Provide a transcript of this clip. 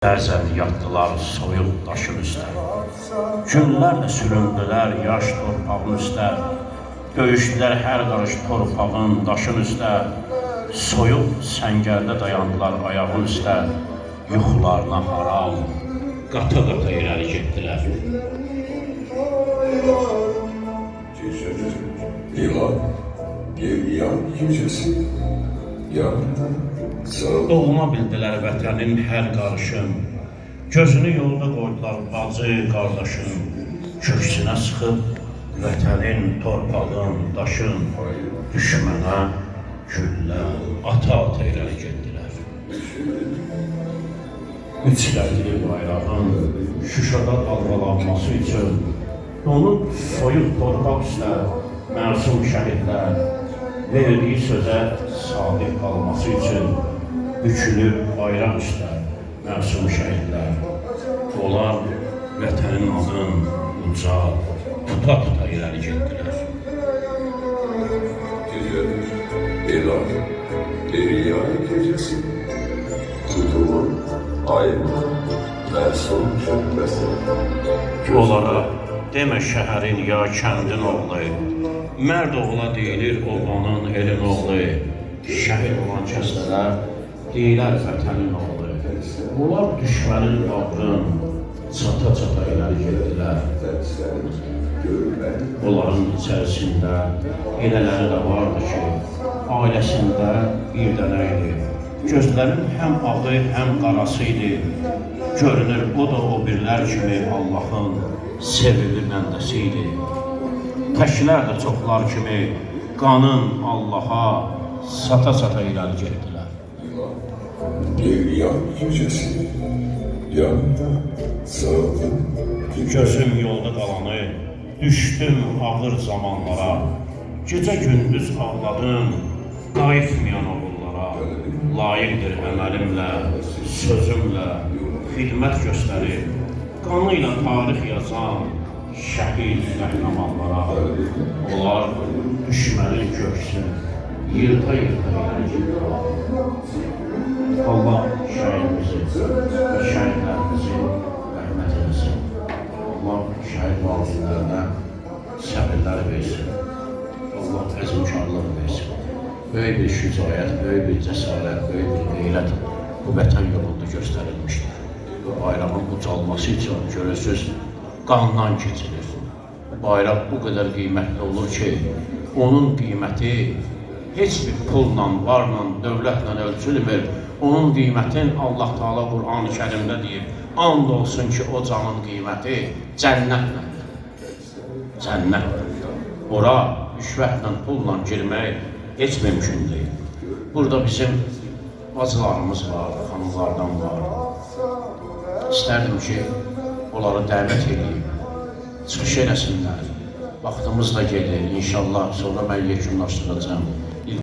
Bəzən yatdılar soyuq daşın üstə. Günlərlə süründülər yaş torpağın üstə. Döyüşdülər hər qarış torpağın daşın üstə. Soyuq səngərdə dayandılar ayağın üstə. Yuxularına haram, qata-qata irəli getdilər. Doğma bildilər vətənin hər qarışın. Gözünü yolda qoydular bacı, qardaşın. Köksünə sıxıb vətənin, torpağın, daşın. Düşmənə güllə, ata-ata irəli getdilər. Üç rəngli bayrağın Şuşada dalgalanması üçün onun soyuq torpaq üstə məsum şəhidlər verdiyi sözə sadiq qalması üçün bükülüb bayraq üstə məsum şəhidlər. Onlar vətənin adın uca, tuta-tuta irəli getdilər. Derya gecesi tutulur ayna məsum şübhəsi. Onlara demə şəhərin ya kəndin oğlu, mərd oğula deyilir oğlanın elin oğlu. Şəhid olan kəslərə deyilər vətənin oğlu. Onlar düşmənin bağrın çata-çata irəli getdilər. Onların içərisində elələri də vardı ki, ailəsində bir dənə idi. Gözlərin həm ağı, həm qarası idi. Görünür, o da o birlər kimi Allahın sevimli bəndəsi idi. Təklər də çoxlar kimi qanın Allaha sata-sata irəli getdilər. Derya gecesi yanında sağdım. Gözüm yolda qalanı, düşdüm ağır zamanlara. Gecə gündüz ağladım, qayıtmayan oğullara. Layiqdir əməlimlə, sözümlə, xidmət göstərib, qanıyla tarix yazan şəhid qəhrəmanlara. Onlar düşmənin köksün yırta-yırta irəli getdilər. Allah şəhidimizi və şəhidlərimizi rəhmət eləsin. Allah şəhid valideynlərinə səbirlər versin. Allah əzmkarlıq versin. Böyük bir şücaət, böyük bir cəsarət, böyük bir qeyrət bu vətən yolunda göstərilmişdir. Bayrağın ucalması üçün görürsünüz, qandan keçilir. Bayraq bu qədər qiymətli olur ki, onun qiyməti heç bir pulla, varla, dövlətlə ölçülmür. Onun qiymətin Allah Teala Qur'an-ı Kərimdə deyib, and olsun ki, o canın qiyməti cənnətlə. Cənnətlə. Ora rüşvətlə, pulla girmək heç mümkün deyil. Burada bizim bacılarımız var, xanımlardan var. İstərdim ki, onları dəvət edeyim, çıxış eləsinlər. Vaxtımız da gedir, inşallah sonra mən yekunlaşdıracağım.